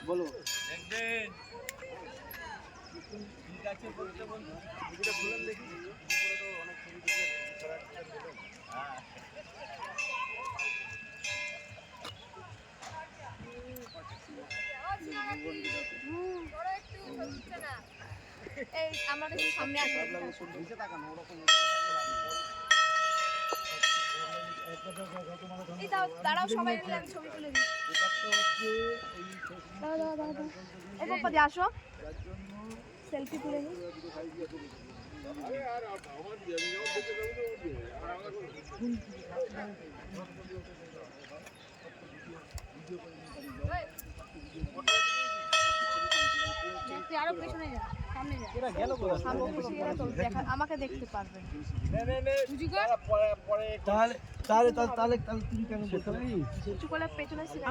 বলো ঠিক আছে বলতে বলতে ছবিটা খুলেন দেখি উপরে তো অনেক ছবি দিয়েছে হ্যাঁ এই আমাদের সামনে আসবে নিচে তাকানো ওরকম এই দাঁড়াও সবাই মিলে আমি ছবি তুলে দিই দাঁড়াও ও বাবা দিয়ে আসো সেলফি তুলে নিই তুই আরো পেছনে যা সামনে যা এরা গেল কোথায় সামনে বেশি গেলে তো আমাকে দেখতে পারবে তাহলে তাহলে তাহলে তাহলে তুমি কেন বলতে কিছু করে পেছনে সিলাই